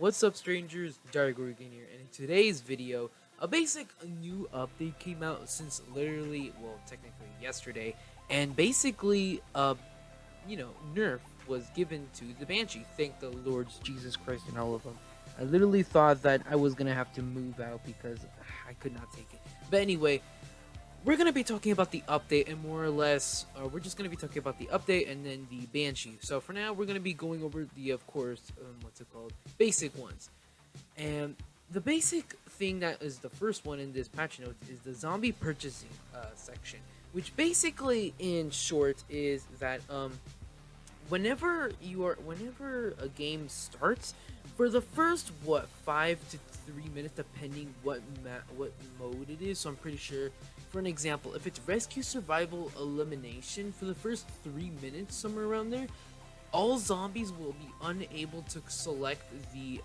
What's up, strangers? Dargorgon here, and in today's video, a new update came out since literally, well, technically yesterday, and basically, nerf was given to the Banshee. Thank the Lords Jesus Christ and all of them. I literally thought that I was gonna have to move out because I could not take it. But anyway, we're gonna be talking about the update and more or less, we're just gonna be talking about the update and then the Banshee. So for now, we're gonna be going over the, of course, basic ones. And the basic thing that is the first one in this patch notes is the zombie purchasing section, which basically, in short, is that whenever a game starts, for the first 5 to 3 minutes, depending what mode it is. So I'm pretty sure, for an example, if it's rescue, survival, elimination, for the first 3 minutes, somewhere around there, all zombies will be unable to select the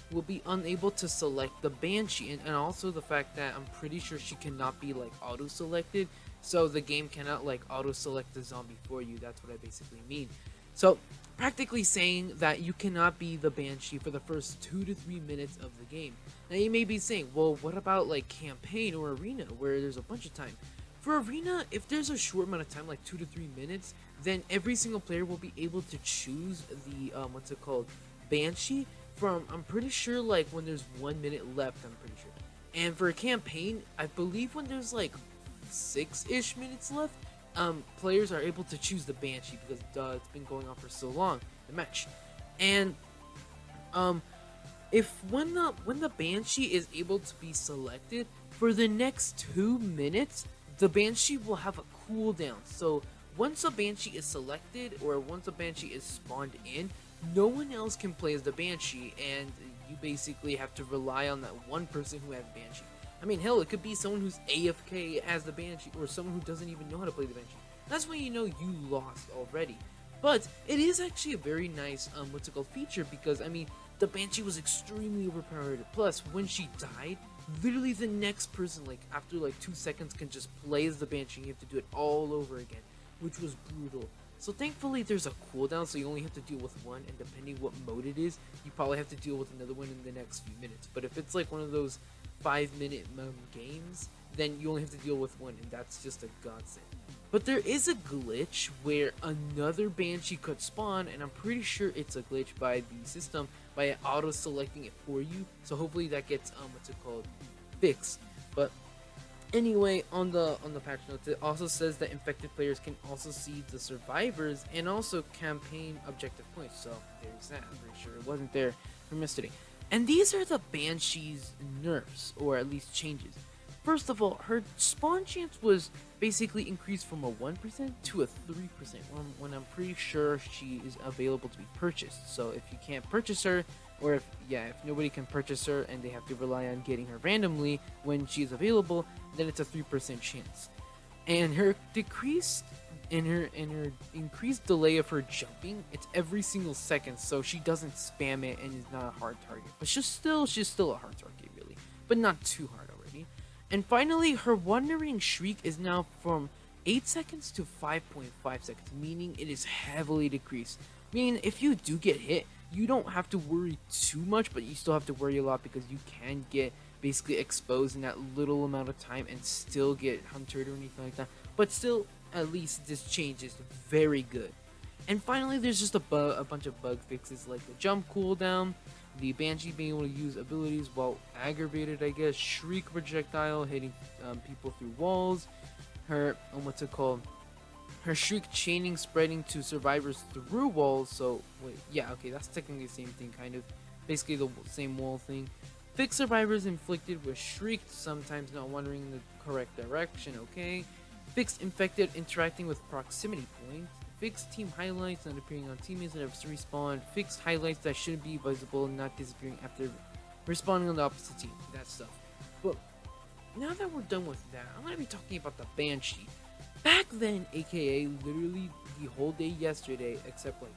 will be unable to select the Banshee, and also the fact that I'm pretty sure she cannot be like auto selected, so the game cannot like auto select the zombie for you. That's what I basically mean. So practically saying that you cannot be the Banshee for the first 2 to 3 minutes of the game. Now you may be saying, well, what about like campaign or arena where there's a bunch of time? For arena, if there's a short amount of time, like 2 to 3 minutes, then every single player will be able to choose the Banshee from, I'm pretty sure, like when there's 1 minute left. I'm pretty sure. And for a campaign, I believe when there's like 6-ish minutes left, players are able to choose the Banshee because it's been going on for so long, the match. And if when the Banshee is able to be selected for the next 2 minutes, the Banshee will have a cooldown. So once a Banshee is selected or once a Banshee is spawned in, no one else can play as the Banshee, and you basically have to rely on that one person who has Banshee. I mean, hell, it could be someone who's AFK as the Banshee, or someone who doesn't even know how to play the Banshee. That's when you know you lost already. But it is actually a very nice feature, because I mean, the Banshee was extremely overpowered. Plus, when she died, literally the next person, like after like 2 seconds, can just play as the Banshee. You have to do it all over again, which was brutal. So thankfully there's a cooldown, so you only have to deal with one, and depending what mode it is, you probably have to deal with another one in the next few minutes. But if it's like one of those 5-minute games, then you only have to deal with one, and that's just a godsend. But there is a glitch where another Banshee could spawn, and I'm pretty sure it's a glitch by the system by auto selecting it for you. So hopefully that gets fixed. But anyway, on the patch notes, it also says that infected players can also see the survivors and also campaign objective points. So there's that. I'm pretty sure it wasn't there from yesterday. And these are the Banshees nerfs, or at least changes. First of all, her spawn chance was basically increased from a 1% to a 3%, when I'm pretty sure she is available to be purchased. So if you can't purchase her, or if nobody can purchase her and they have to rely on getting her randomly when she's available, then it's a 3% chance. And her increased delay of her jumping, it's every single second, so she doesn't spam it and is not a hard target. But she's still a hard target, really, but not too hard already. And finally, her Wandering Shriek is now from 8 seconds to 5.5 seconds, meaning it is heavily decreased. Meaning if you do get hit, you don't have to worry too much, but you still have to worry a lot, because you can get basically exposed in that little amount of time and still get hunted or anything like that. But still, at least this change is very good. And finally, there's just a bunch of bug fixes, like the jump cooldown, the Banshee being able to use abilities while aggravated, I guess, Shriek projectile hitting people through walls, her her Shriek chaining spreading to survivors through walls. So wait, yeah, okay, that's technically the same thing, kind of, basically the same wall thing. Fixed survivors inflicted with Shriek, sometimes not wandering in the correct direction, okay. Fixed infected interacting with proximity points. Fixed team highlights not appearing on teammates that have respawned. Fixed highlights that shouldn't be visible and not disappearing after respawning on the opposite team. That stuff. But now that we're done with that, I'm going to be talking about the Banshee. Back then, aka literally the whole day yesterday, except like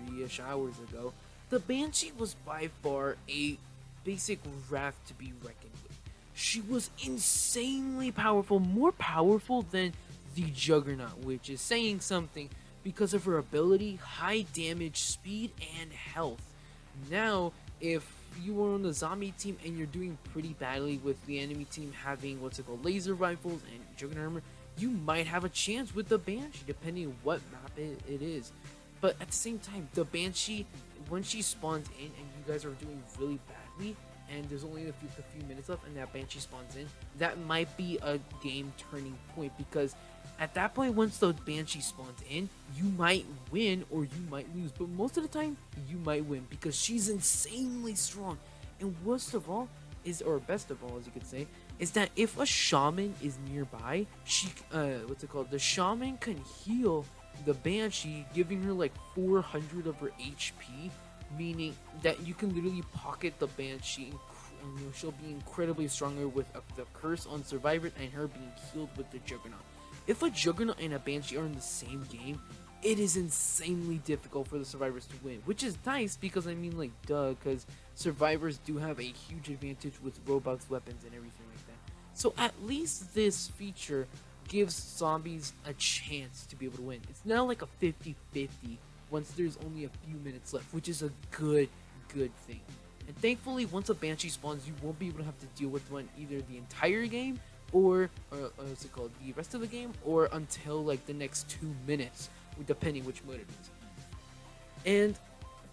3-ish hours ago, the Banshee was by far a basic wrath to be reckoned with. She was insanely powerful, more powerful than the Juggernaut, which is saying something because of her ability, high damage, speed, and health. Now, if you are on the zombie team and you're doing pretty badly with the enemy team having what's it called laser rifles and juggernaut armor, you might have a chance with the Banshee depending on what map it is. But at the same time, the Banshee, when she spawns in and you guys are doing really badly and there's only a few minutes left and that Banshee spawns in, that might be a game turning point, because at that point, once the Banshee spawns in, you might win or you might lose, but most of the time you might win because she's insanely strong. And worst of all is, or best of all as you could say, is that if a shaman is nearby, she what's it called, the shaman can heal the Banshee, giving her like 400 of her HP, meaning that you can literally pocket the Banshee and she'll be incredibly stronger with the curse on survivor and her being healed with the Juggernaut. If a Juggernaut and a Banshee are in the same game, it is insanely difficult for the survivors to win, which is nice because I mean, like, duh, because survivors do have a huge advantage with Roblox weapons and everything like that. So at least this feature gives zombies a chance to be able to win. It's now like a 50-50 once there's only a few minutes left, which is a good thing. And thankfully, once a Banshee spawns, you won't be able to have to deal with one either the entire game or what's it called, the rest of the game, or until like the next 2 minutes, depending which mode it is. And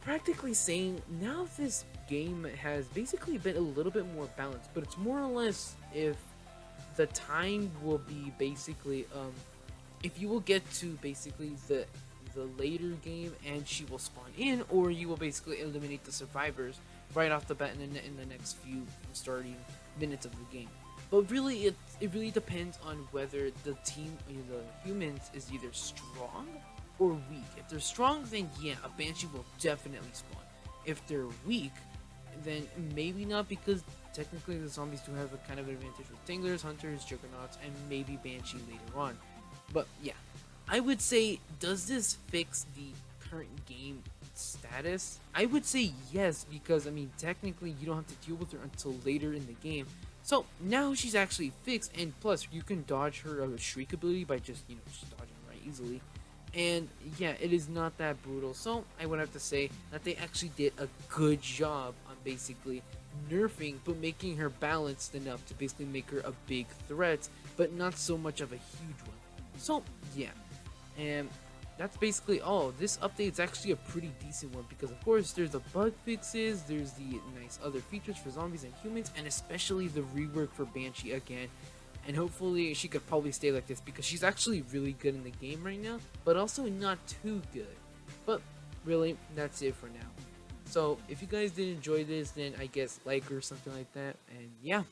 practically saying, now this game has basically been a little bit more balanced, but it's more or less if the time will be basically if you will get to basically the later game and she will spawn in, or you will basically eliminate the survivors right off the bat in the next few starting minutes of the game. But really, it really depends on whether the team, the humans, is either strong or weak. If they're strong, then yeah, a Banshee will definitely spawn. If they're weak, then maybe not, because technically the zombies do have a kind of advantage with Tanglers, Hunters, Juggernauts, and maybe Banshee later on. But yeah, I would say, does this fix the current game status? I would say yes, because I mean, technically you don't have to deal with her until later in the game. So now she's actually fixed, and plus you can dodge her shriek ability by just just dodging right easily. And yeah, it is not that brutal. So I would have to say that they actually did a good job on basically nerfing, but making her balanced enough to basically make her a big threat, but not so much of a huge one. So yeah, and that's basically all. This update is actually a pretty decent one because of course there's the bug fixes, there's the nice other features for zombies and humans, and especially the rework for Banshee again. And hopefully she could probably stay like this because she's actually really good in the game right now, but also not too good. But really, that's it for now. So if you guys did enjoy this, then I guess like or something like that, and yeah.